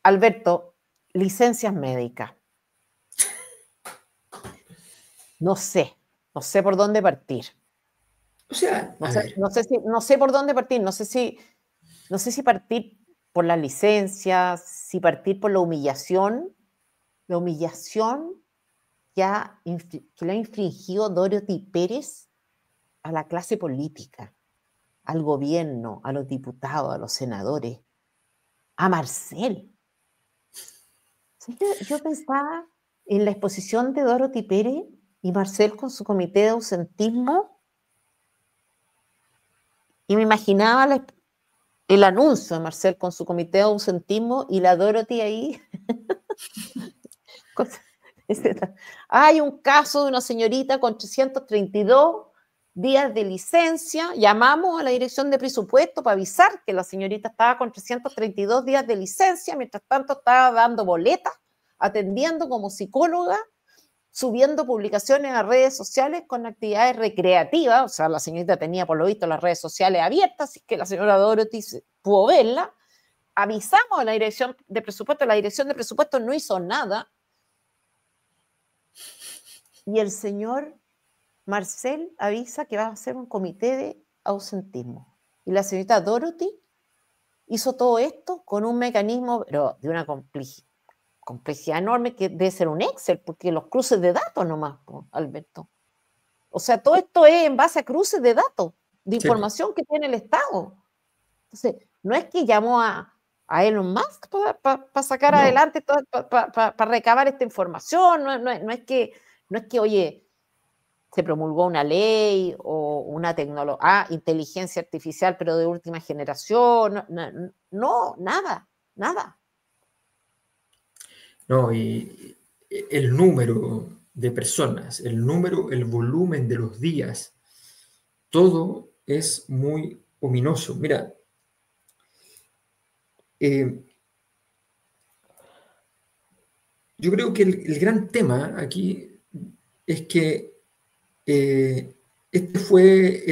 Alberto, licencias médicas. No sé por dónde partir. O sea, no sé por dónde partir, no sé si partir por la licencia, si partir por la humillación que le ha infringido Dorothy Pérez a la clase política, al gobierno, a los diputados, a los senadores, a Marcel. Yo pensaba en la exposición de Dorothy Pérez y Marcel con su comité de ausentismo y me imaginaba el anuncio de Marcel con su comité de ausentismo y la Dorothy ahí. Hay un caso de una señorita con 332 días de licencia. Llamamos a la dirección de presupuesto para avisar que la señorita estaba con 332 días de licencia. Mientras tanto estaba dando boletas, atendiendo como psicóloga, subiendo publicaciones a redes sociales con actividades recreativas. O sea, la señorita tenía por lo visto las redes sociales abiertas, así que la señora Dorothy pudo verla. Avisamos a la dirección de presupuesto no hizo nada. Y el señor Marcel avisa que va a hacer un comité de ausentismo. Y la señorita Dorothy hizo todo esto con un mecanismo, pero de una complejidad enorme, que debe ser un Excel, porque los cruces de datos nomás, Alberto. O sea, todo esto es en base a cruces de datos, de información que tiene el Estado. Entonces, no es que llamó a Elon Musk para sacar adelante, para recabar esta información, no es que, oye, se promulgó una ley o una tecnología, inteligencia artificial, pero de última generación, nada. No, y el número de personas, el volumen de los días, todo es muy ominoso. Mira, yo creo que el gran tema aquí es que este fue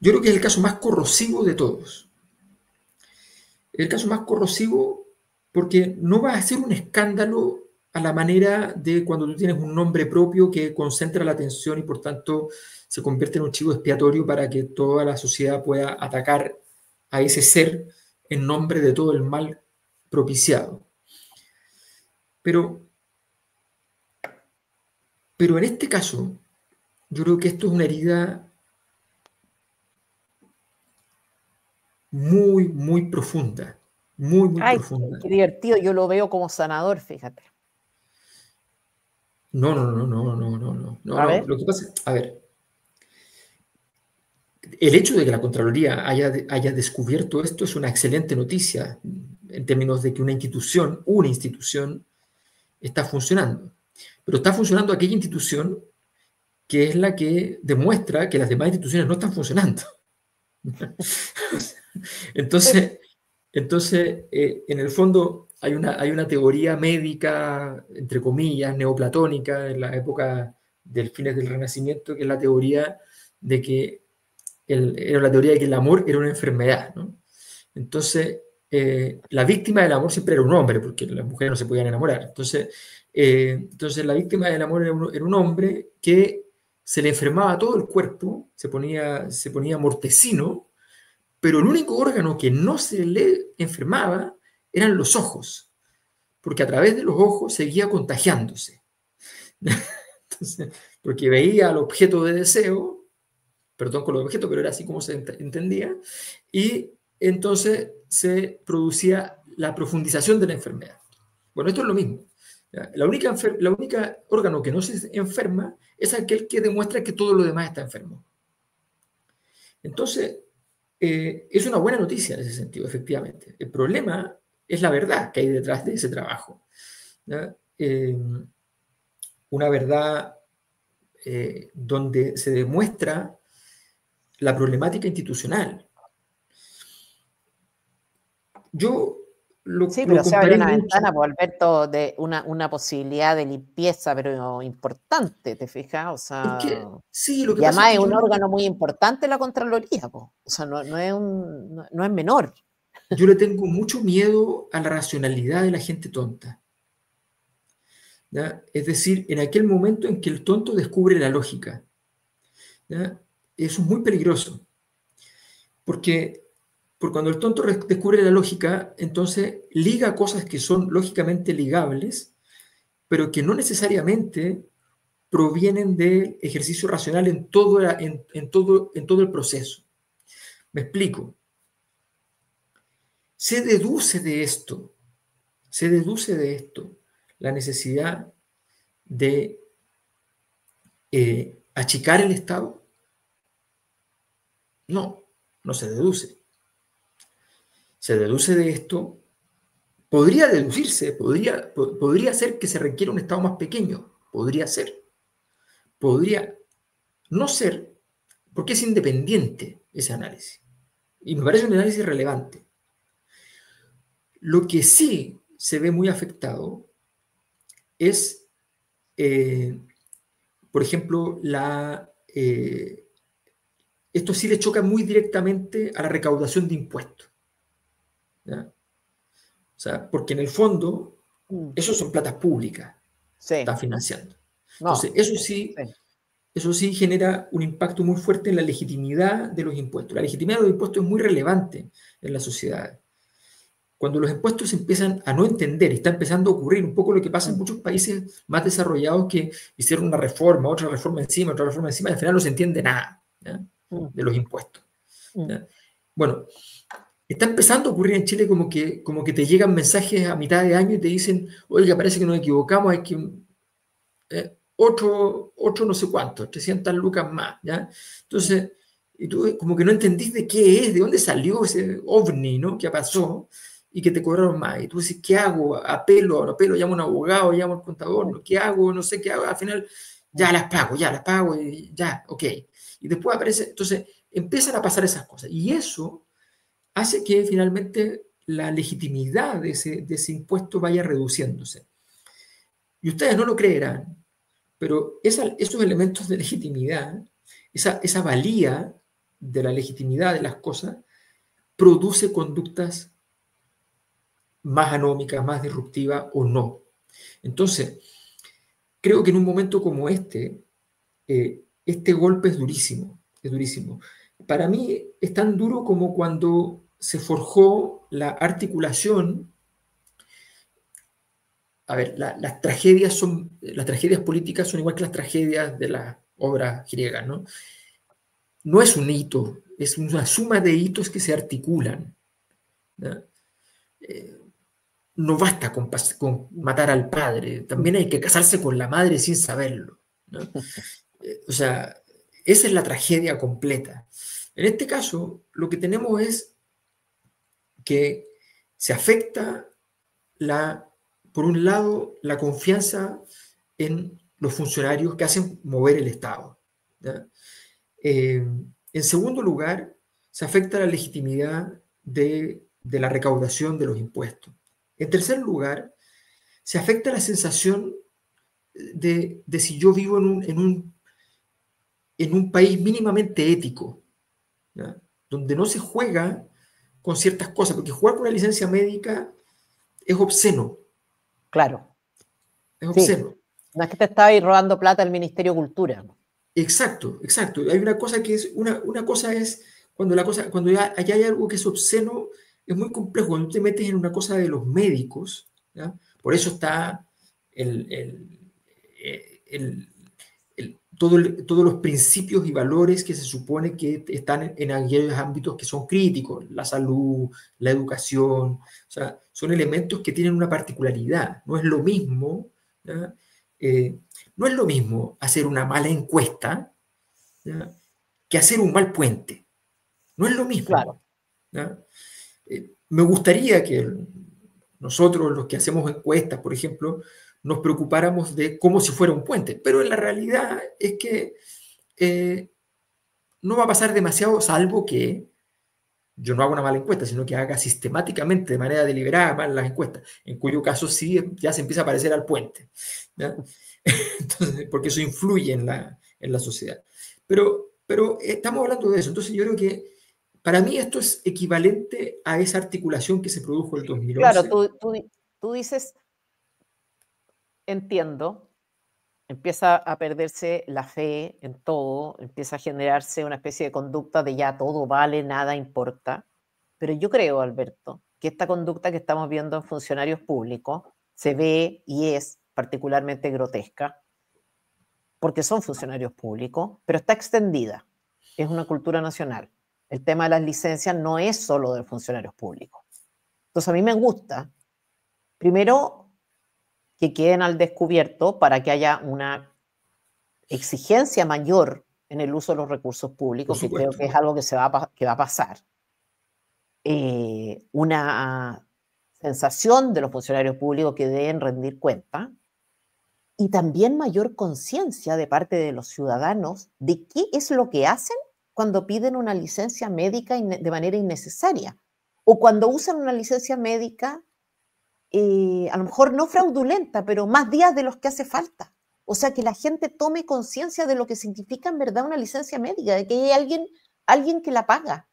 yo creo que es el caso más corrosivo de todos. El caso más corrosivo porque no va a ser un escándalo a la manera de cuando tú tienes un nombre propio que concentra la atención y por tanto se convierte en un chivo expiatorio para que toda la sociedad pueda atacar a ese ser en nombre de todo el mal propiciado. Pero en este caso, yo creo que esto es una herida muy, muy profunda. Muy, muy profunda. Qué divertido, yo lo veo como sanador, fíjate. No. Lo que pasa, a ver, el hecho de que la Contraloría haya descubierto esto es una excelente noticia en términos de que una institución está funcionando. Pero está funcionando aquella institución que es la que demuestra que las demás instituciones no están funcionando. Entonces, en el fondo hay una teoría médica, entre comillas, neoplatónica, en la época del fines del Renacimiento, que es la teoría de que era la teoría de que el amor era una enfermedad, ¿no? Entonces, la víctima del amor siempre era un hombre, porque las mujeres no se podían enamorar. Entonces la víctima del amor era un hombre que se le enfermaba todo el cuerpo, se ponía mortecino, pero el único órgano que no se le enfermaba eran los ojos, porque a través de los ojos seguía contagiándose. Entonces, porque veía al objeto de deseo, perdón con los objetos, pero era así como se entendía, y entonces se producía la profundización de la enfermedad. Bueno, esto es lo mismo. La única órgano que no se enferma es aquel que demuestra que todo lo demás está enfermo. Entonces, es una buena noticia en ese sentido, efectivamente. El problema es la verdad que hay detrás de ese trabajo. Una verdad donde se demuestra la problemática institucional. Pero se abre una ventana, por Alberto, de una posibilidad de limpieza, pero importante, ¿te fijas? O sea, lo que y además pasa es un órgano muy importante la Contraloría, o sea, no es menor. yo le tengo mucho miedo a la racionalidad de la gente tonta, ¿ya? Es decir, en aquel momento en que el tonto descubre la lógica, ¿ya? Eso es muy peligroso, porque cuando el tonto descubre la lógica, entonces liga cosas que son lógicamente ligables, pero que no necesariamente provienen del ejercicio racional en todo el proceso. Me explico. Se deduce de esto la necesidad de achicar el Estado. No, no se deduce. Se deduce de esto, podría deducirse, podría ser que se requiera un Estado más pequeño, podría ser, podría no ser, porque es independiente ese análisis. Y me parece un análisis relevante. Lo que sí se ve muy afectado es, por ejemplo, esto sí le choca muy directamente a la recaudación de impuestos, ¿ya? O sea, porque en el fondo, eso son platas públicas, Sí. están financiando. No, Entonces, eso sí genera un impacto muy fuerte en la legitimidad de los impuestos. La legitimidad de los impuestos es muy relevante en la sociedad. Cuando los impuestos empiezan a no entender, y está empezando a ocurrir un poco lo que pasa en muchos países más desarrollados que hicieron una reforma, otra reforma encima, y al final no se entiende nada, ¿ya? De los impuestos, ¿ya? Bueno, está empezando a ocurrir en Chile como que te llegan mensajes a mitad de año y te dicen, oiga, parece que nos equivocamos, hay que otro no sé cuánto, 300 lucas más, ¿ya? Entonces, y tú como que no entendís de qué es, de dónde salió ese ovni, ¿no? ¿Qué pasó? Y que te cobraron más. Y tú dices, ¿qué hago? Apelo, llamo a un abogado, llamo al contador, ¿no? ¿Qué hago? No sé qué hago. Al final, ya las pago, y ya, ok. Y después aparece, entonces, empiezan a pasar esas cosas. Y eso hace que finalmente la legitimidad de ese impuesto vaya reduciéndose. Y ustedes no lo creerán, pero esos elementos de legitimidad, esa valía de la legitimidad de las cosas, produce conductas más anómicas, más disruptivas o no. Entonces, creo que en un momento como este golpe es durísimo, es durísimo. Para mí es tan duro como cuando se forjó la articulación. A ver, las tragedias políticas son igual que las tragedias de las obras griegas, ¿no? No es un hito, es una suma de hitos que se articulan, ¿no? No basta con matar al padre, también hay que casarse con la madre sin saberlo, ¿no? O sea, esa es la tragedia completa. En este caso, lo que tenemos es que se afecta por un lado, la confianza en los funcionarios que hacen mover el Estado, ¿ya? En segundo lugar, se afecta la legitimidad de la recaudación de los impuestos. En tercer lugar, se afecta la sensación de si yo vivo en un país mínimamente ético, ¿ya? Donde no se juega con ciertas cosas, porque jugar con una licencia médica es obsceno. Claro. Es obsceno. Sí. No es que te estaba ahí robando plata al Ministerio de Cultura. Exacto, exacto. Hay una cosa que es, una cosa es cuando ya hay algo que es obsceno, es muy complejo. Cuando te metes en una cosa de los médicos, ¿ya? Por eso está todos los principios y valores que se supone que están en aquellos ámbitos que son críticos, la salud, la educación, o sea, son elementos que tienen una particularidad. No es lo mismo, ¿ya? No es lo mismo hacer una mala encuesta, ¿ya? Que hacer un mal puente. No es lo mismo. Claro. ¿Ya? Me gustaría que nosotros, los que hacemos encuestas, por ejemplo, nos preocupáramos de como si fuera un puente, pero en la realidad es que no va a pasar demasiado, salvo que yo no haga una mala encuesta, sino que haga sistemáticamente, de manera deliberada, mal las encuestas, en cuyo caso sí ya se empieza a parecer al puente, ¿ya? Entonces, porque eso influye en la sociedad. Pero estamos hablando de eso, entonces yo creo que para mí esto es equivalente a esa articulación que se produjo en el 2011. Claro, tú dices, entiendo, empieza a perderse la fe en todo, empieza a generarse una especie de conducta de ya todo vale, nada importa. Pero yo creo, Alberto, que esta conducta que estamos viendo en funcionarios públicos se ve y es particularmente grotesca, porque son funcionarios públicos, pero está extendida. Es una cultura nacional. El tema de las licencias no es solo de funcionarios públicos. Entonces a mí me gusta, primero, que queden al descubierto para que haya una exigencia mayor en el uso de los recursos públicos, que creo que es algo que va a pasar. Una sensación de los funcionarios públicos que deben rendir cuenta y también mayor conciencia de parte de los ciudadanos de qué es lo que hacen cuando piden una licencia médica de manera innecesaria o cuando usan una licencia médica a lo mejor no fraudulenta, pero más días de los que hace falta. O sea, que la gente tome conciencia de lo que significa en verdad una licencia médica, de que hay alguien que la paga,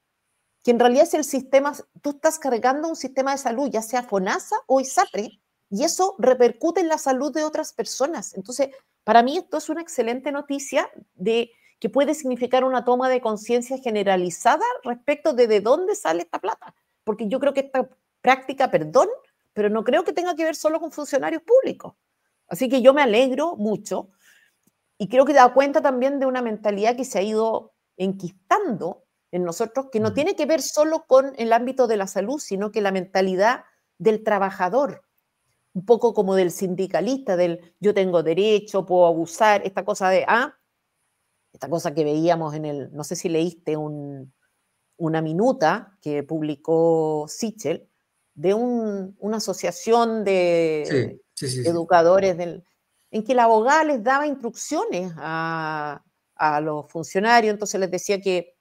que en realidad es el sistema, tú estás cargando un sistema de salud, ya sea FONASA o ISAPRE, y eso repercute en la salud de otras personas. Entonces, para mí esto es una excelente noticia de que puede significar una toma de conciencia generalizada respecto de dónde sale esta plata. Porque yo creo que esta práctica, perdón, pero no creo que tenga que ver solo con funcionarios públicos. Así que yo me alegro mucho y creo que da cuenta también de una mentalidad que se ha ido enquistando en nosotros, que no tiene que ver solo con el ámbito de la salud, sino que la mentalidad del trabajador, un poco como del sindicalista, del yo tengo derecho, puedo abusar, esta cosa de, esta cosa que veíamos no sé si leíste una minuta que publicó Sichel, de una asociación de educadores en que la abogada les daba instrucciones a los funcionarios, entonces les decía que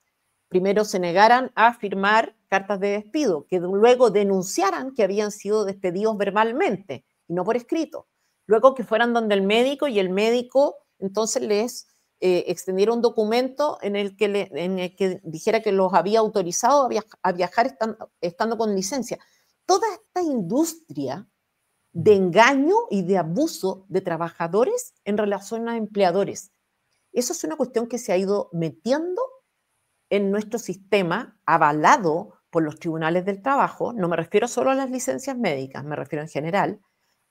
primero se negaran a firmar cartas de despido, que luego denunciaran que habían sido despedidos verbalmente y no por escrito. Luego que fueran donde el médico y el médico entonces les extendiera un documento en el que dijera que los había autorizado a viajar estando con licencia. Toda esta industria de engaño y de abuso de trabajadores en relación a empleadores. Eso es una cuestión que se ha ido metiendo en nuestro sistema, avalado por los tribunales del trabajo, no me refiero solo a las licencias médicas, me refiero en general,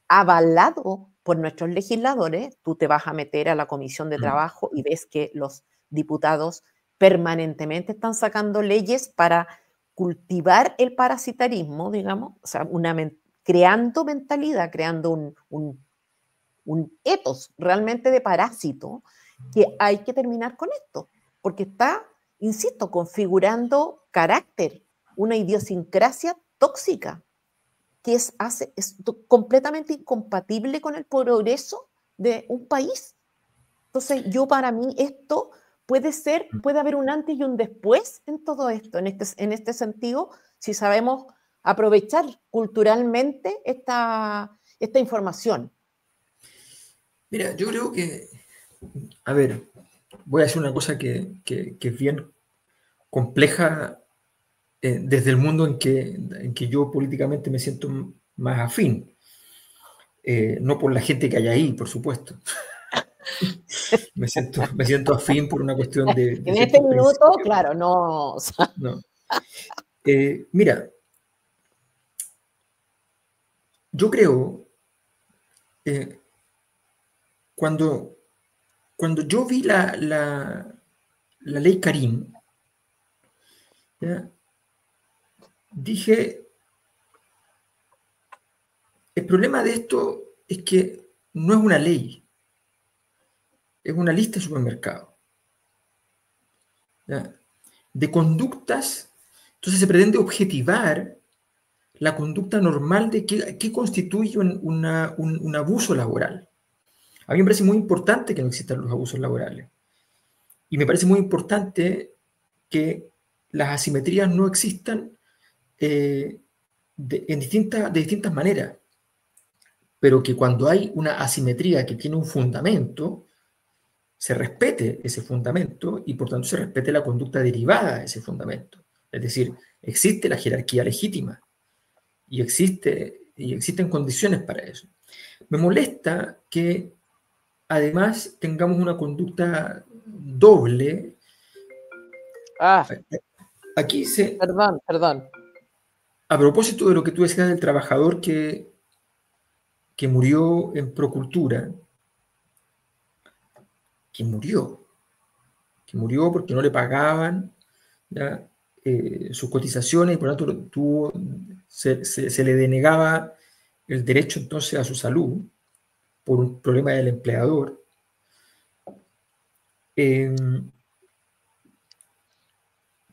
avalado por nuestros legisladores. Tú te vas a meter a la Comisión de Trabajo y ves que los diputados permanentemente están sacando leyes para cultivar el parasitarismo, digamos, o sea, creando mentalidad, creando un ethos realmente de parásito, que hay que terminar con esto, porque está, insisto, configurando carácter, una idiosincrasia tóxica que es completamente incompatible con el progreso de un país. Entonces, para mí esto puede haber un antes y un después en todo esto, en este sentido, si sabemos aprovechar culturalmente esta información. Mira, yo creo que, a ver, voy a hacer una cosa que es bien compleja desde el mundo en que yo políticamente me siento más afín. No por la gente que hay ahí, por supuesto. me siento afín por una cuestión de en este minuto, claro, no. No. Mira, yo creo, cuando yo vi la ley Karim, ¿ya? Dije, el problema de esto es que no es una ley, es una lista de supermercados, ¿ya? De conductas. Entonces se pretende objetivar la conducta normal de qué constituye un abuso laboral. A mí me parece muy importante que no existan los abusos laborales. Y me parece muy importante que las asimetrías no existan de distintas maneras. Pero que cuando hay una asimetría que tiene un fundamento, se respete ese fundamento y por tanto se respete la conducta derivada de ese fundamento. Es decir, existe la jerarquía legítima y existen condiciones para eso. Me molesta que además tengamos una conducta doble. Ah, Aquí perdón. a propósito de lo que tú decías del trabajador que murió en Procultura, que murió porque no le pagaban, ¿ya? Sus cotizaciones y por lo tanto se le denegaba el derecho entonces a su salud por un problema del empleador.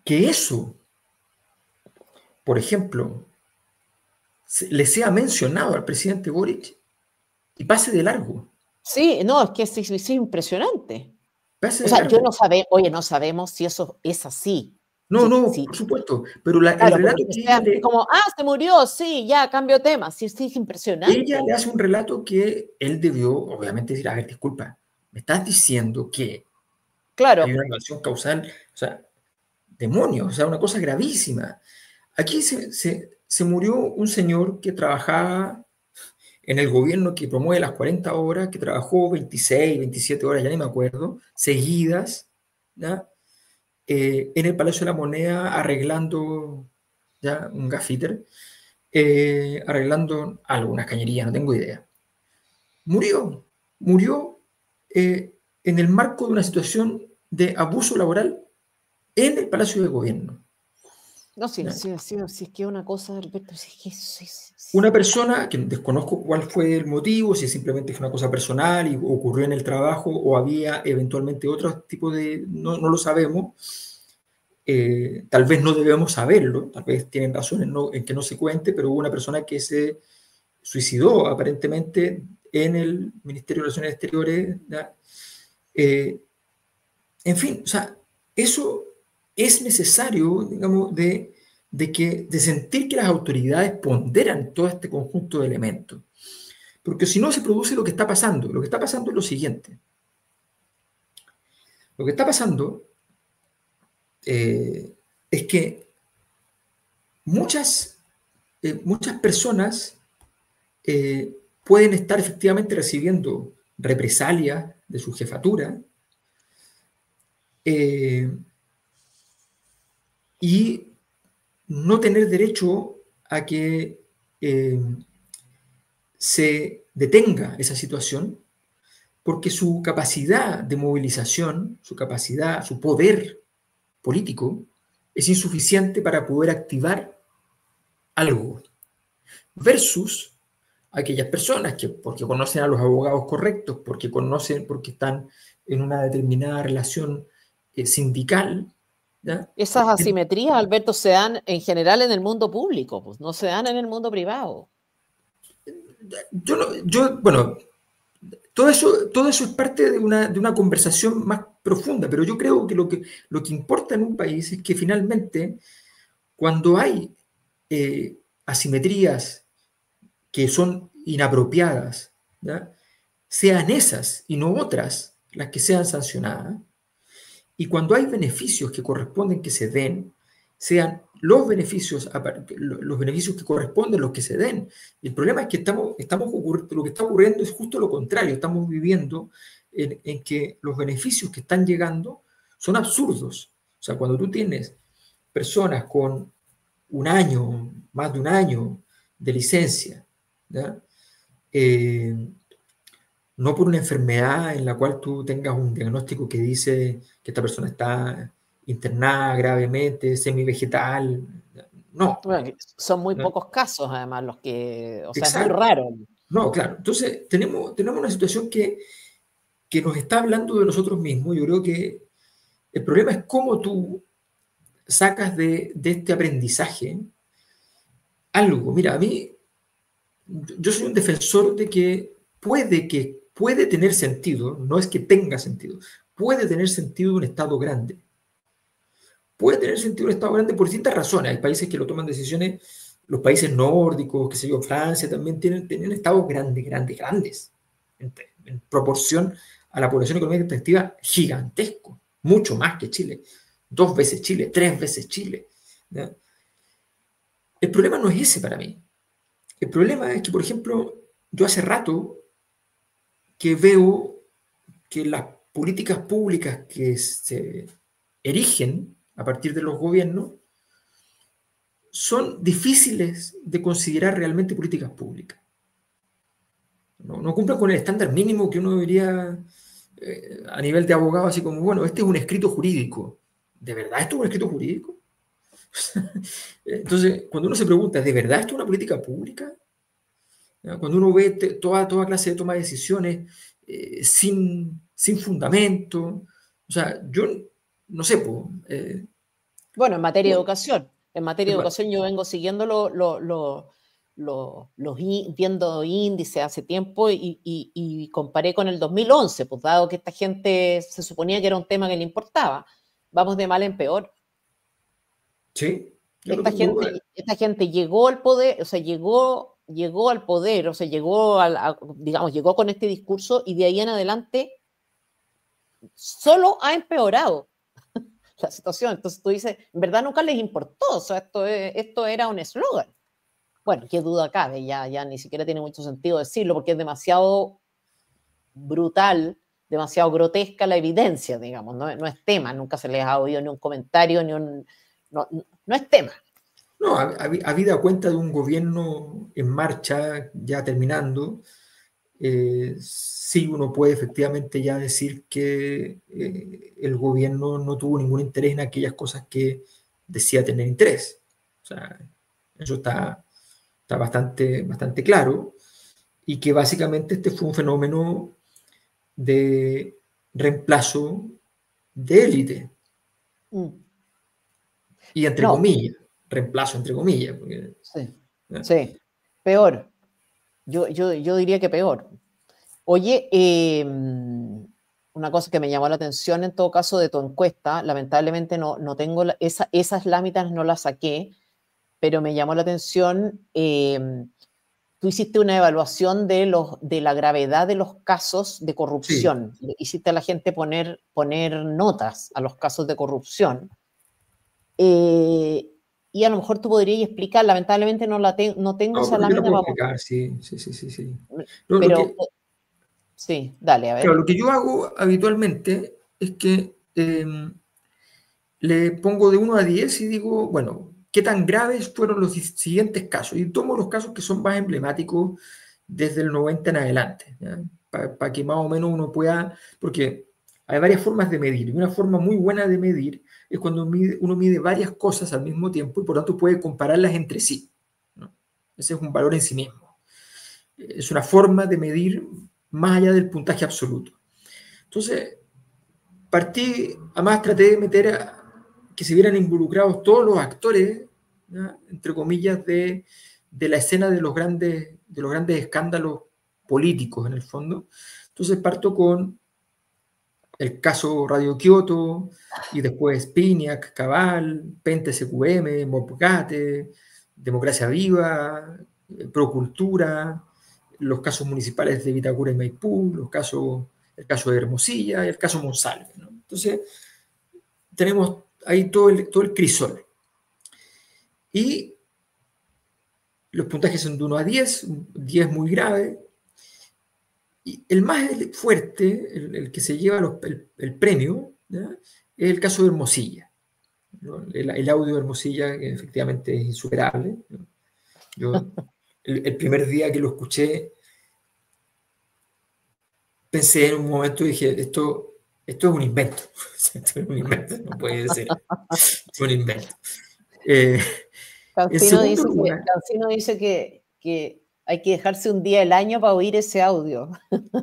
Que eso, por ejemplo, le sea mencionado al presidente Boric y pase de largo. Sí, no, es que es impresionante. Pase O de sea, largo. oye, no sabemos si eso es así. No, Sí, no, sí, por supuesto, pero el claro, pero relato que que sea así como, se murió, sí, ya, cambio de tema. Sí, sí, es ella le impresionante. hace un relato que él debió, obviamente, decir, a ver, disculpa, me estás diciendo que hay Claro, una relación causal, o sea, demonios, o sea, una cosa gravísima. Aquí se murió un señor que trabajaba en el gobierno que promueve las 40 horas, que trabajó 26, 27 horas, ya ni me acuerdo, seguidas, ¿ya? En el Palacio de la Moneda arreglando, ya, un gaffiter, arreglando algunas cañerías, no tengo idea. Murió en el marco de una situación de abuso laboral en el Palacio de Gobierno. no, sí, ¿Ya? sí, sí, sí, es que una cosa, Alberto, sí, es que Una persona que desconozco cuál fue el motivo, si simplemente fue una cosa personal y ocurrió en el trabajo o había eventualmente otro tipo de... No, no lo sabemos. Tal vez no debemos saberlo, tal vez tienen razones en que no se cuente, pero hubo una persona que se suicidó aparentemente en el Ministerio de Relaciones Exteriores. En fin, o sea, eso es necesario, digamos, de sentir que las autoridades ponderan todo este conjunto de elementos. Porque si no se produce lo que está pasando. Lo que está pasando es lo siguiente. Lo que está pasando es que muchas, muchas personas pueden estar efectivamente recibiendo represalias de su jefatura eh, y no tener derecho a que se detenga esa situación porque su capacidad de movilización, su capacidad, su poder político es insuficiente para poder activar algo versus aquellas personas que porque conocen a los abogados correctos, porque están en una determinada relación sindical, ¿ya? esas asimetrías, Alberto, se dan en general en el mundo público, pues no se dan en el mundo privado. Bueno, todo eso es parte de una conversación más profunda, pero yo creo que lo que importa en un país es que finalmente, cuando hay asimetrías que son inapropiadas, ¿ya? Sean esas y no otras las que sean sancionadas, y cuando hay beneficios que corresponden que se den, sean los beneficios que corresponden los que se den. El problema es que lo que está ocurriendo es justo lo contrario. Estamos viviendo en que los beneficios que están llegando son absurdos. O sea, cuando tú tienes personas con un año, más de un año de licencia, ¿ya? No por una enfermedad en la cual tú tengas un diagnóstico que dice que esta persona está internada gravemente, semivegetal. No, Bueno, son muy no. pocos casos, además, los que, o sea, es muy Exacto. raro. No, claro. Entonces, tenemos una situación que nos está hablando de nosotros mismos. Yo creo que el problema es cómo tú sacas de este aprendizaje algo. Mira, a mí, yo soy un defensor de que puede tener sentido, no es que tenga sentido, puede tener sentido un Estado grande. Puede tener sentido un Estado grande por distintas razones. Hay países que lo toman decisiones, los países nórdicos, qué sé yo, Francia también tienen estados grandes, en proporción a la población económica activa, gigantesco, mucho más que Chile, 2 veces Chile, 3 veces Chile. ¿ya? El problema no es ese para mí. El problema es que, por ejemplo, yo hace rato que veo que las políticas públicas que se erigen a partir de los gobiernos son difíciles de considerar realmente políticas públicas. No cumplen con el estándar mínimo que uno debería, a nivel de abogado, así como, bueno, este es un escrito jurídico. ¿De verdad esto es un escrito jurídico? Entonces, cuando uno se pregunta, ¿de verdad esto es una política pública? ¿Ya? Cuando uno ve toda clase de toma de decisiones sin fundamento, o sea, yo no sé, pues, Bueno, en materia de bueno, educación. En materia de educación yo vengo siguiendo viendo índices hace tiempo y comparé con el 2011, pues dado que esta gente se suponía que era un tema que le importaba. Vamos de mal en peor. sí, yo no tengo duda. Esta gente llegó al poder, o sea, llegó al poder, o sea, digamos, llegó con este discurso y de ahí en adelante solo ha empeorado la situación. Entonces tú dices, en verdad nunca les importó, o sea, esto era un eslogan. Bueno, qué duda cabe, ya ni siquiera tiene mucho sentido decirlo porque es demasiado brutal, demasiado grotesca la evidencia, digamos, no es tema, nunca se les ha oído ni un comentario, no es tema. No, habida cuenta de un gobierno en marcha, ya terminando, sí uno puede efectivamente ya decir que el gobierno no tuvo ningún interés en aquellas cosas que decía tener interés. O sea, eso está bastante claro y que básicamente este fue un fenómeno de reemplazo de élite. Y entre No, comillas, reemplazo entre comillas. Porque, sí, ¿no? sí, peor. Yo diría que peor. Oye, una cosa que me llamó la atención en todo caso de tu encuesta, lamentablemente no tengo esas láminas, no las saqué, pero me llamó la atención, tú hiciste una evaluación de la gravedad de los casos de Sí. corrupción, hiciste a la gente poner notas a los casos de corrupción. Eh, y a lo mejor tú podrías explicar, lamentablemente no tengo No, esa pero yo lo lámina puedo para explicar, sí. Lo pero que, sí, dale, a claro, ver. lo que yo hago habitualmente es que le pongo de 1 a 10 y digo, bueno, ¿qué tan graves fueron los siguientes casos? Y tomo los casos que son más emblemáticos desde el 90 en adelante, para que más o menos uno pueda, porque hay varias formas de medir, y una forma muy buena de medir es cuando uno mide varias cosas al mismo tiempo y por tanto puede compararlas entre sí, ¿no? Ese es un valor en sí mismo. Es una forma de medir más allá del puntaje absoluto. Entonces, además traté de meter que se vieran involucrados todos los actores, ¿ya? Entre comillas, de la escena de los grandes escándalos políticos en el fondo. Entonces parto con el caso Radio Kioto y después Piniac, Cabal, Pente SQM, Mopgate, Democracia Viva, Procultura, los casos municipales de Vitacura y Maipú, el caso de Hermosilla y el caso Monsalve, ¿no? Entonces, tenemos ahí todo el crisol. Y los puntajes son de 1 a 10, 10 muy grave. Y el más fuerte, el que se lleva el premio, ¿ya? Es el caso de Hermosilla, ¿no? El audio de Hermosilla, que efectivamente es insuperable, ¿no? Yo, el primer día que lo escuché, pensé en un momento y dije, esto es un invento. Esto es un invento, no puede ser. Es un invento. Eh, en segundo lugar, Cancino dice que hay que dejarse un día del año para oír ese audio.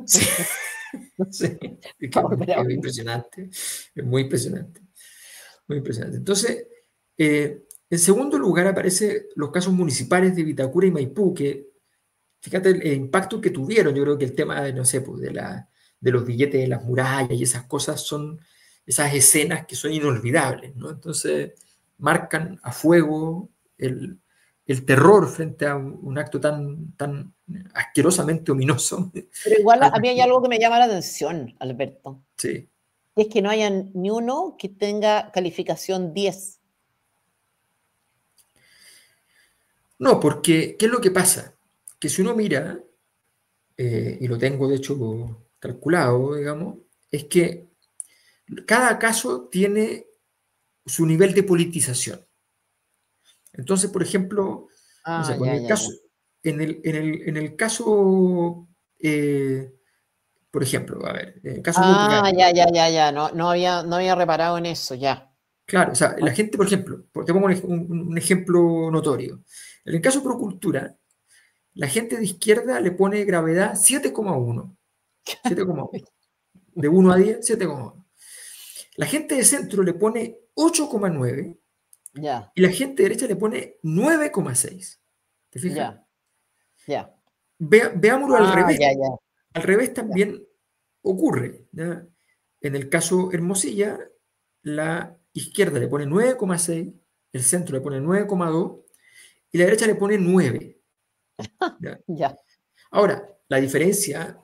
sí, sí, es que Para volver a es oír. impresionante, es muy impresionante, muy impresionante. Entonces, en segundo lugar aparecen los casos municipales de Vitacura y Maipú, que fíjate el impacto que tuvieron. Yo creo que el tema, no sé, pues, de los billetes de las murallas y esas cosas son esas escenas que son inolvidables, ¿no? Entonces, marcan a fuego el terror frente a un acto tan asquerosamente ominoso. Pero igual a mí hay algo que me llama la atención, Alberto. Sí, Es que no haya ni uno que tenga calificación 10. No, porque ¿qué es lo que pasa? Que si uno mira, y lo tengo de hecho calculado, digamos, es que cada caso tiene su nivel de politización. Entonces, por ejemplo, no sé, Ah, pues ya, ya, ya. en el caso, por ejemplo, a ver, en el caso Ah, Cooperative, ya, ya, ya, ya. No, no había reparado en eso, ya. claro, o sea, la gente, por ejemplo, te pongo un ejemplo notorio. En el caso Procultura, la gente de izquierda le pone gravedad 7,1. 7,1. De 1 a 10, 7,1. La gente de centro le pone 8,9 Ya, y la gente de derecha le pone 9,6. ¿Te fijas? ya, ya. Veámoslo al Ah, revés. ya, ya, Al revés ya. también ocurre, ¿ya? En el caso Hermosilla, la izquierda le pone 9,6, el centro le pone 9,2 y la derecha le pone 9. ¿Ya? Ya. Ahora, la diferencia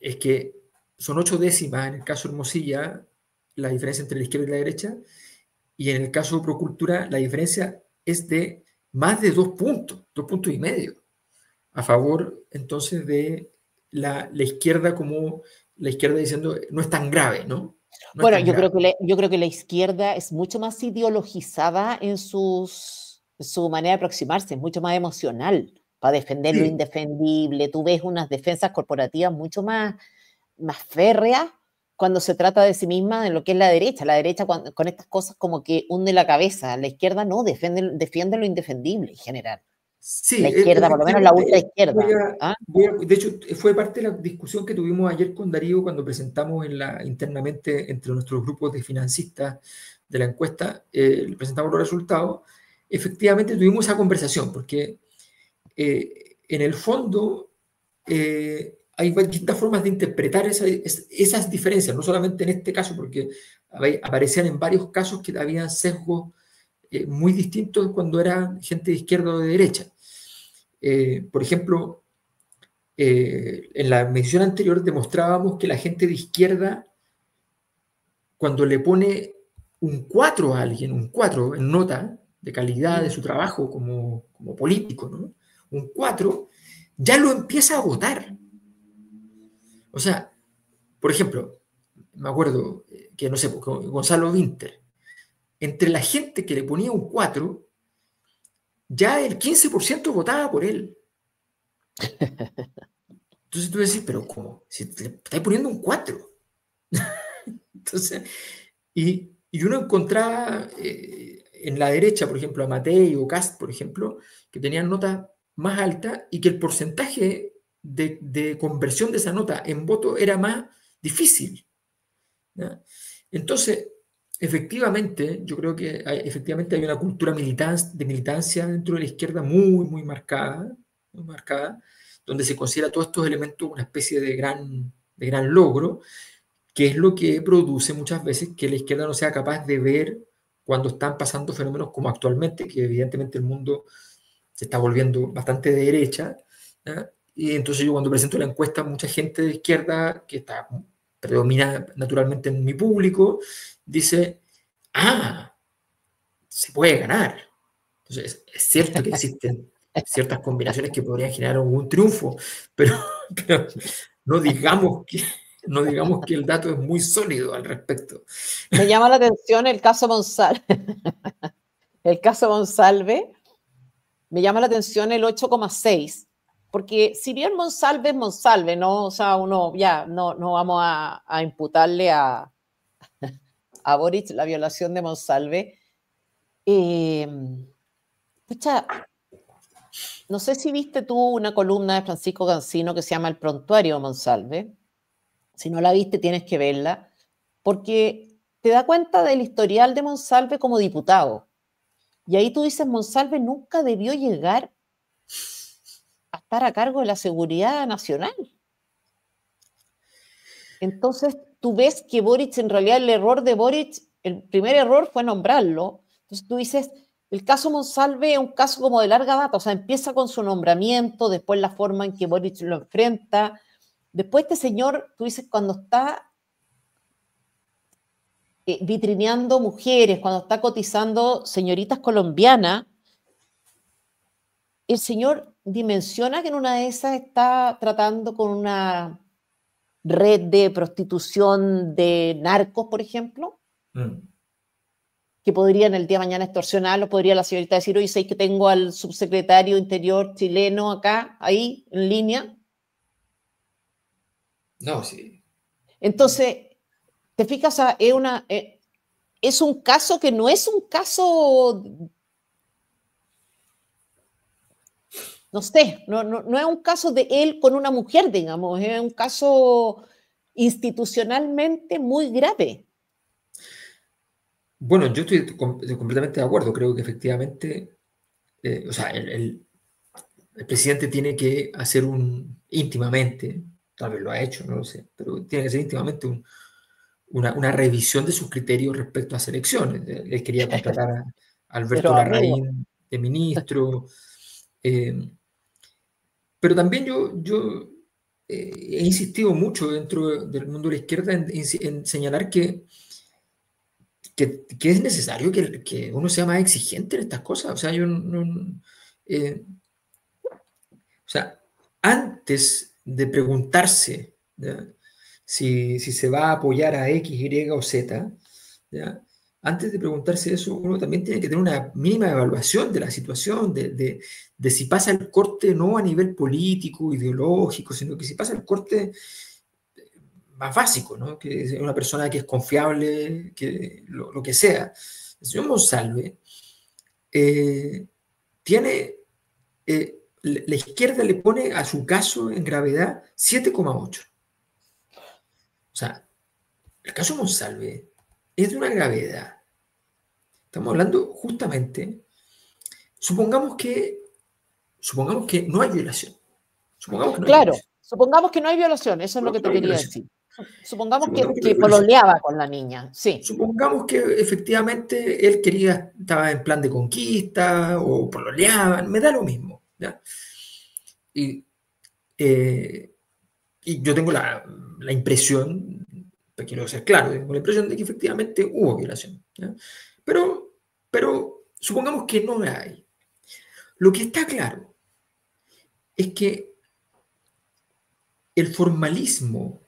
es que son 8 décimas en el caso Hermosilla, la diferencia entre la izquierda y la derecha, y en el caso Procultura, la diferencia es de más de 2 puntos, 2,5 puntos, a favor entonces de la izquierda, como la izquierda diciendo no es tan grave, ¿no? No es Bueno, tan grave. yo creo que la izquierda es mucho más ideologizada en su manera de aproximarse, es mucho más emocional para defender lo Sí, indefendible. Tú ves unas defensas corporativas mucho más férreas cuando se trata de sí misma de lo que es la derecha. La derecha con estas cosas como que hunde la cabeza. La izquierda no, defiende lo indefendible en general. La sí, izquierda, por lo menos la ultra efectivamente, izquierda. ¿Ah? de hecho, fue parte de la discusión que tuvimos ayer con Darío cuando presentamos internamente entre nuestros grupos de financistas de la encuesta, presentamos los resultados. Efectivamente, tuvimos esa conversación, porque en el fondo hay distintas formas de interpretar esas diferencias, no solamente en este caso, porque aparecían en varios casos que habían sesgos muy distintos cuando era gente de izquierda o de derecha. Por ejemplo, en la medición anterior demostrábamos que la gente de izquierda, cuando le pone un 4 a alguien, un 4 en nota de calidad de Mm. su trabajo como político, ¿no? Un 4 ya lo empieza a votar. O sea, por ejemplo, me acuerdo que, no sé, Gonzalo Vinter, entre la gente que le ponía un 4 ya el 15% votaba por él. Entonces tú decís, pero ¿cómo? Si le estáis poniendo un 4. Entonces, y uno encontraba en la derecha, por ejemplo, a Matei o Cast, por ejemplo, que tenían notas más altas y que el porcentaje de conversión de esa nota en voto era más difícil. ¿Ya? Entonces, efectivamente, yo creo que efectivamente hay una cultura de militancia dentro de la izquierda muy marcada, donde se considera todos estos elementos una especie de gran logro, que es lo que produce muchas veces que la izquierda no sea capaz de ver cuando están pasando fenómenos como actualmente, que evidentemente el mundo se está volviendo bastante de derecha, ¿ya? Y entonces yo cuando presento la encuesta, mucha gente de izquierda que predomina naturalmente en mi público, dice, ah, se puede ganar. Entonces es cierto que existen ciertas combinaciones que podrían generar algún triunfo, pero, pero no digamos que, no digamos que el dato es muy sólido al respecto. Me llama la atención el caso Monsalve. El caso Monsalve, me llama la atención el 8,6, porque si bien Monsalve es Monsalve, ¿no? O sea, uno ya no vamos a imputarle a Boric la violación de Monsalve. Eh, Pucha, no sé si viste tú una columna de Francisco Cancino que se llama El Prontuario de Monsalve. Si no la viste, tienes que verla, porque te da cuenta del historial de Monsalve como diputado. Y ahí tú dices, Monsalve nunca debió llegar a estar a cargo de la seguridad nacional. Entonces, tú ves que Boric, en realidad el error de Boric, el primer error fue nombrarlo. Entonces tú dices, el caso Monsalve es un caso como de larga data, o sea, empieza con su nombramiento, después la forma en que Boric lo enfrenta. Después este señor, tú dices, cuando está vitrineando mujeres, cuando está cotizando señoritas colombianas, el señor dimensiona que en una de esas está tratando con una red de prostitución de narcos, por ejemplo, que podrían el día de mañana extorsionarlo, podría la señorita decir, oye, sé que tengo al subsecretario Interior chileno acá, ahí, en línea. No, sí. Entonces, te fijas, es un caso que no es un caso, no sé, no es un caso de él con una mujer, digamos, es un caso institucionalmente muy grave. Bueno, yo estoy completamente de acuerdo. Creo que efectivamente, o sea, el presidente tiene que hacer íntimamente, tal vez lo ha hecho, no lo sé, pero tiene que hacer íntimamente una revisión de sus criterios respecto a las elecciones. Él quería contratar a Alberto Pero amigo, Larraín de ministro, pero también yo he insistido mucho dentro del mundo de la izquierda en señalar que es necesario que uno sea más exigente en estas cosas. O sea, o sea, antes de preguntarse, ¿ya?, si se va a apoyar a X, Y o Z, ¿ya?, antes de preguntarse eso, uno también tiene que tener una mínima evaluación de la situación, de si pasa el corte no a nivel político, ideológico, sino que si pasa el corte más básico, ¿no?, que es una persona que es confiable, que lo que sea. El señor Monsalve tiene, la izquierda le pone a su caso en gravedad 7,8. O sea, el caso Monsalve es de una gravedad. Estamos hablando justamente, supongamos que no hay violación. Supongamos que no hay claro, violación. supongamos que no hay violación, eso es lo Supongamos que que no te hay quería violación. decir. Supongamos Supongamos que no hay que violación. pololeaba con la niña, sí. Supongamos que efectivamente él estaba en plan de conquista o pololeaban, me da lo mismo, ¿ya? Y, eh, y yo tengo la impresión, quiero ser claro, tengo la impresión de que efectivamente hubo violación, ¿ya? Pero supongamos que no la hay. Lo que está claro es que el formalismo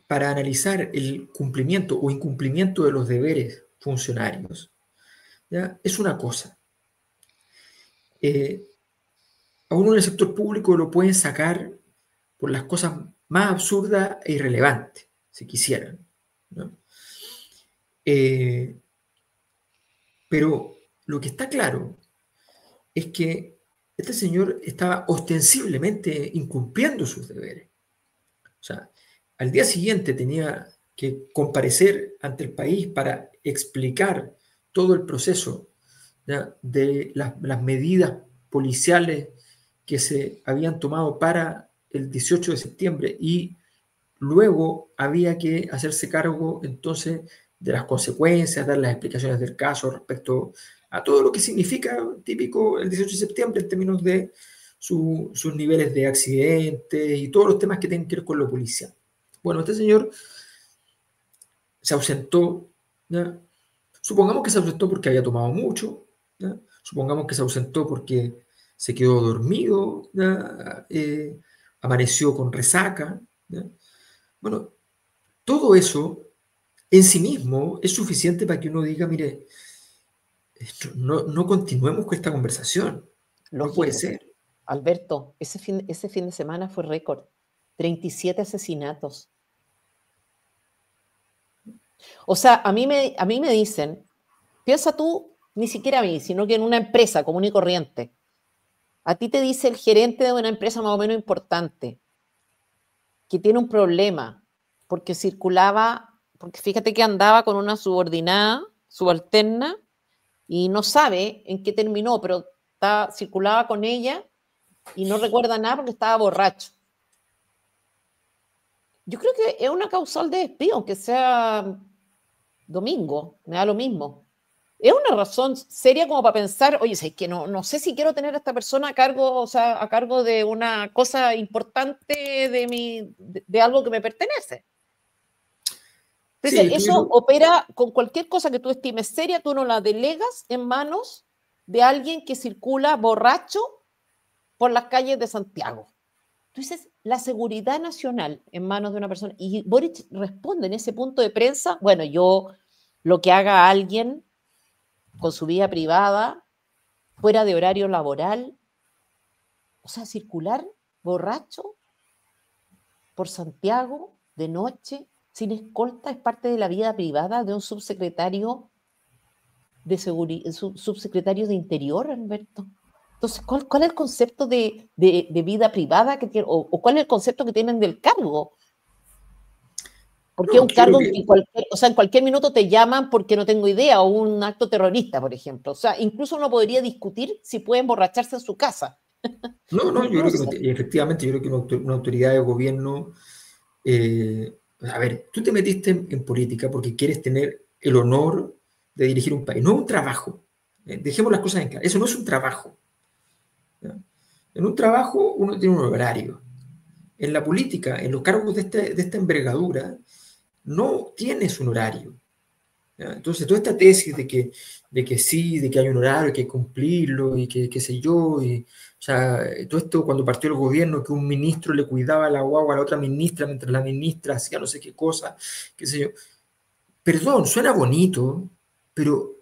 para analizar el cumplimiento o incumplimiento de los deberes funcionarios, ¿ya?, es una cosa. A uno en el sector público lo pueden sacar por las cosas más absurdas e irrelevantes, si quisieran, ¿no? Eh, pero lo que está claro es que este señor estaba ostensiblemente incumpliendo sus deberes. O sea, al día siguiente tenía que comparecer ante el país para explicar todo el proceso, ¿ya?, de las medidas policiales que se habían tomado para el 18 de septiembre y luego había que hacerse cargo entonces de las consecuencias, dar las explicaciones del caso respecto a todo lo que significa típico el 18 de septiembre en términos de sus niveles de accidentes y todos los temas que tienen que ver con lo policial. Bueno, este señor se ausentó, ¿ya? Supongamos que se ausentó porque había tomado mucho, ¿ya? Supongamos que se ausentó porque se quedó dormido, ¿ya? Amaneció con resaca, ¿ya? Bueno, todo eso en sí mismo es suficiente para que uno diga, mire, no continuemos con esta conversación, no puede Lógico. ser. Alberto, ese fin de semana fue récord. 37 asesinatos. O sea, a mí me dicen, piensa tú, ni siquiera a mí, sino que en una empresa común y corriente. A ti te dice el gerente de una empresa más o menos importante que tiene un problema porque circulaba, porque fíjate que andaba con una subordinada, subalterna, y no sabe en qué terminó, pero circulaba con ella y no recuerda nada porque estaba borracho. Yo creo que es una causal de despido, aunque sea domingo, me da lo mismo. Es una razón seria como para pensar, oye, es que no sé si quiero tener a esta persona a cargo, o sea, a cargo de una cosa importante de algo que me pertenece. Sí, Entonces, eso opera con cualquier cosa que tú estimes seria, tú no la delegas en manos de alguien que circula borracho por las calles de Santiago. Tú dices, la seguridad nacional en manos de una persona. Y Boric responde en ese punto de prensa, bueno, yo lo que haga alguien con su vida privada, fuera de horario laboral, o sea, circular borracho por Santiago de noche, sin escolta, es parte de la vida privada de un subsecretario de seguridad, subsecretario de Interior, Alberto. Entonces, ¿cuál es el concepto de vida privada que tiene, o cuál es el concepto que tienen del cargo? Porque es No, un cargo en en cualquier minuto te llaman porque no tengo idea, o un acto terrorista, por ejemplo. O sea, incluso uno podría discutir si puede emborracharse en su casa. no, yo creo que Incluso. efectivamente, yo creo que una autoridad de gobierno, a ver, tú te metiste en política porque quieres tener el honor de dirigir un país, no un trabajo. Dejemos las cosas en claro, eso no es un trabajo. ¿Ya? En un trabajo uno tiene un horario. En la política, en los cargos de esta envergadura, no tienes un horario. ¿Ya? Entonces, toda esta tesis de que sí, de que hay un horario, que hay que cumplirlo, y que qué sé yo, y, o sea, todo esto cuando partió el gobierno, que un ministro le cuidaba la guagua a la otra ministra mientras la ministra hacía no sé qué cosa, qué sé yo. Perdón, suena bonito, pero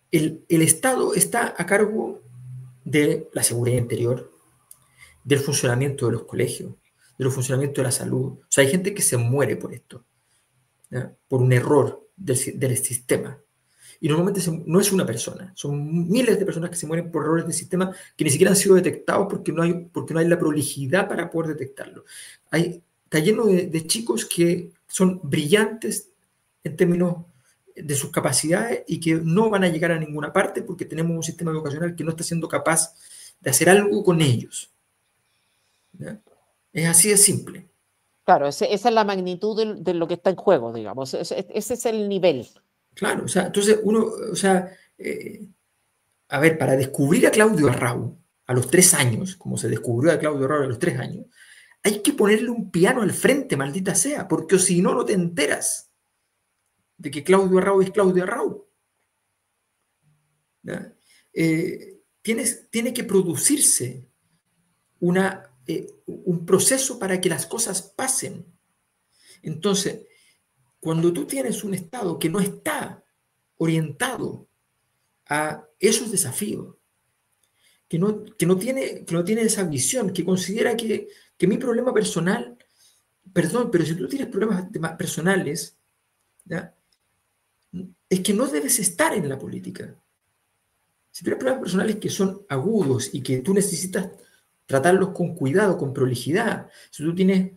el Estado está a cargo de la seguridad interior, del funcionamiento de los colegios, del funcionamiento de la salud. O sea, hay gente que se muere por esto, ¿ya? Por un error del sistema. Y normalmente no es una persona, son miles de personas que se mueren por errores del sistema que ni siquiera han sido detectados porque no hay la prolijidad para poder detectarlo. Está lleno de chicos que son brillantes en términos de sus capacidades y que no van a llegar a ninguna parte porque tenemos un sistema educacional que no está siendo capaz de hacer algo con ellos. ¿Ya? Es así de simple. Claro, esa es la magnitud de lo que está en juego, digamos. Ese es el nivel. Claro, o sea, entonces uno, o sea, a ver, para descubrir a Claudio Arrau a los 3 años, como se descubrió a Claudio Arrau a los 3 años, hay que ponerle un piano al frente, maldita sea, porque si no, no te enteras de que Claudio Arrau es Claudio Arrau. Tiene que producirse un proceso para que las cosas pasen. Entonces, cuando tú tienes un Estado que no está orientado a esos desafíos, que no tiene esa visión, que considera que mi problema personal, perdón, pero si tú tienes problemas personales, ¿ya? Es que no debes estar en la política. Si tienes problemas personales que son agudos y que tú necesitas tratarlos con cuidado, con prolijidad, si tú tienes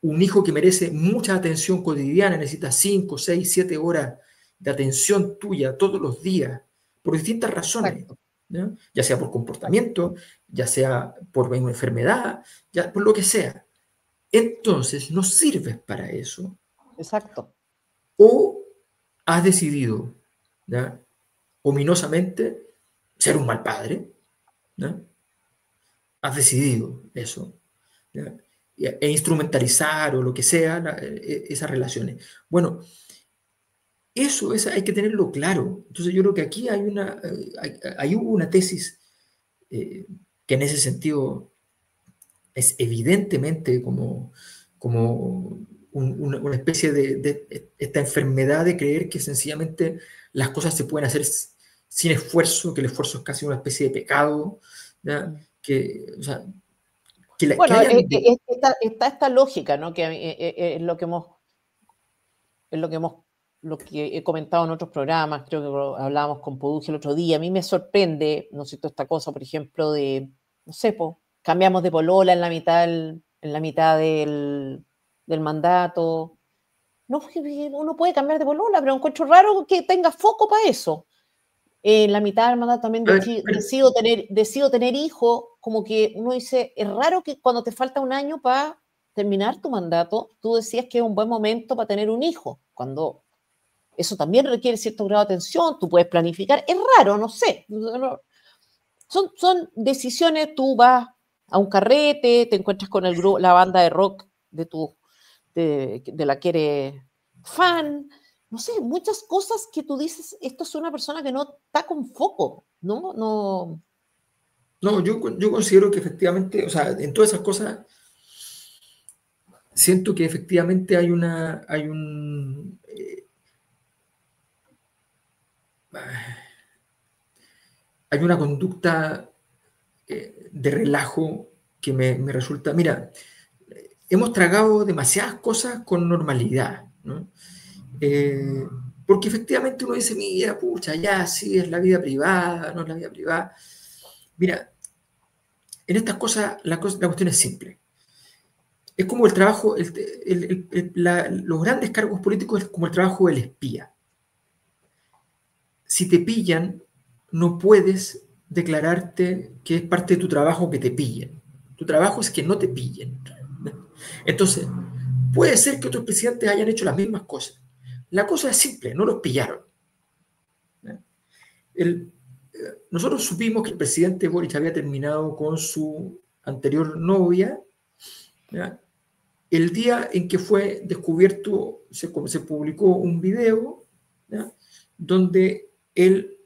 un hijo que merece mucha atención cotidiana, necesita 5, 6, 7 horas de atención tuya todos los días, por distintas razones, Exacto. ¿no? Ya sea por comportamiento, ya sea por una enfermedad, ya por lo que sea. Entonces, no sirves para eso. Exacto. O has decidido, ¿ya? Ominosamente, ser un mal padre, ¿no? Has decidido eso, ¿ya? E instrumentalizar o lo que sea esas relaciones. Bueno, hay que tenerlo claro. Entonces yo creo que aquí ahí hubo una tesis que en ese sentido es evidentemente como una especie de esta enfermedad de creer que sencillamente las cosas se pueden hacer sin esfuerzo, que el esfuerzo es casi una especie de pecado, ¿ya? O sea, que Bueno, hayan... está esta lógica, ¿no? Que es lo que he comentado en otros programas, creo que hablábamos con Poduje el otro día. A mí me sorprende, no sé, toda esta cosa, por ejemplo, no sé, cambiamos de polola en la mitad del mandato. No, uno puede cambiar de polola, pero encuentro raro que tenga foco para eso. En la mitad del mandato también decido tener hijos, como que uno dice, es raro que cuando te falta un año para terminar tu mandato, tú decías que es un buen momento para tener un hijo, cuando eso también requiere cierto grado de atención, tú puedes planificar, es raro, no sé, son decisiones, tú vas a un carrete, te encuentras con el grupo, la banda de rock de la que eres fan, no sé, muchas cosas que tú dices, esto es una persona que no está con foco, ¿no? No. No, yo considero que efectivamente, o sea, en todas esas cosas, siento que efectivamente hay una conducta de relajo que me resulta, mira, hemos tragado demasiadas cosas con normalidad, ¿no? Porque efectivamente uno dice, mira, pucha, ya, sí, es la vida privada, no es la vida privada. Mira, en estas cosas la cuestión es simple. Es como el trabajo, los grandes cargos políticos es como el trabajo del espía. Si te pillan, no puedes declararte que es parte de tu trabajo que te pillen. Tu trabajo es que no te pillen. Entonces, puede ser que otros presidentes hayan hecho las mismas cosas. La cosa es simple, no los pillaron. Nosotros supimos que el presidente Boric había terminado con su anterior novia, ¿ya? El día en que fue descubierto, se publicó un video, ¿ya? Donde él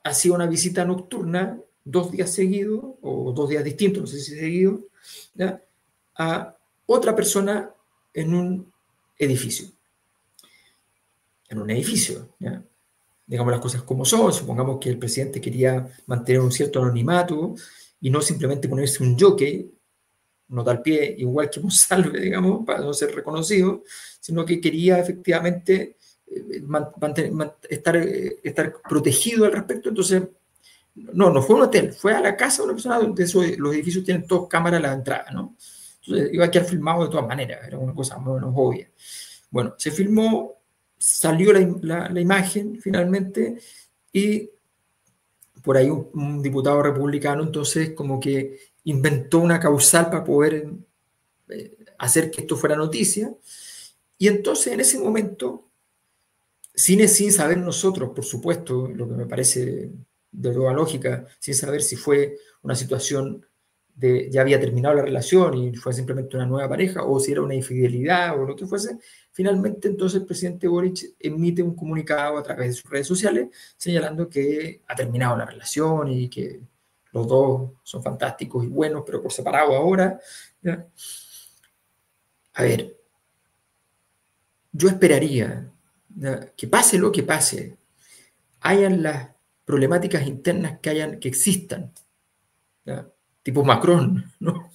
hacía una visita nocturna 2 días seguidos, o 2 días distintos, no sé si seguidos, ¿ya? A otra persona en un edificio. En un edificio, ¿ya? Digamos las cosas como son, supongamos que el presidente quería mantener un cierto anonimato y no simplemente ponerse un jockey, nota al pie, igual que Monsalve, digamos, para no ser reconocido, sino que quería efectivamente estar protegido al respecto. Entonces, no fue un hotel, fue a la casa de una persona donde los edificios tienen todas cámaras a la entrada, ¿no? Entonces iba a quedar filmado de todas maneras, era una cosa más o menos obvia. Bueno, se filmó, salió la imagen finalmente y por ahí un diputado republicano entonces como que inventó una causal para poder hacer que esto fuera noticia. Y entonces en ese momento, sin saber nosotros, por supuesto, lo que me parece de toda lógica, sin saber si fue una situación de ya había terminado la relación y fue simplemente una nueva pareja, o si era una infidelidad o lo que fuese, finalmente entonces el presidente Boric emite un comunicado a través de sus redes sociales señalando que ha terminado la relación y que los dos son fantásticos y buenos, pero por separado ahora, ¿ya? A ver, yo esperaría, ¿ya?, que pase lo que pase, hayan las problemáticas internas que existan, ¿ya?, tipo Macron, ¿no?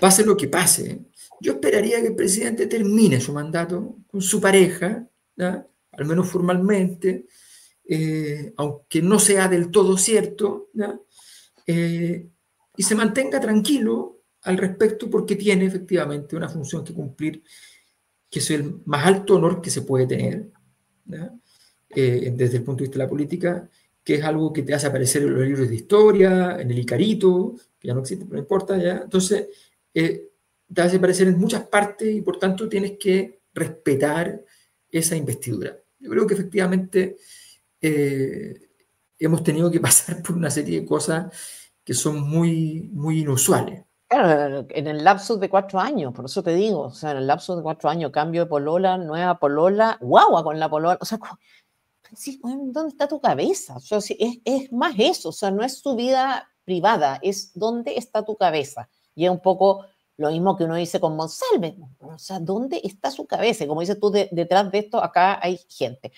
Pase lo que pase, yo esperaría que el presidente termine su mandato con su pareja, ¿ya?, al menos formalmente, aunque no sea del todo cierto, ¿ya?, y se mantenga tranquilo al respecto porque tiene efectivamente una función que cumplir, que es el más alto honor que se puede tener, ¿ya?, desde el punto de vista de la política, que es algo que te hace aparecer en los libros de historia, en el Icarito, que ya no existe, pero no importa, ¿ya? Entonces, te hace aparecer en muchas partes y por tanto tienes que respetar esa investidura. Yo creo que efectivamente hemos tenido que pasar por una serie de cosas que son muy, muy inusuales. Claro, en el lapso de 4 años, por eso te digo, o sea, en el lapso de 4 años, cambio de polola, nueva polola, guagua con la polola, o sea, sí, ¿dónde está tu cabeza? O sea, sí, es más eso, o sea, no es tu vida privada, es dónde está tu cabeza. Y es un poco lo mismo que uno dice con Monsalve, o sea, ¿dónde está su cabeza? Y como dices tú, detrás de esto, acá hay gente.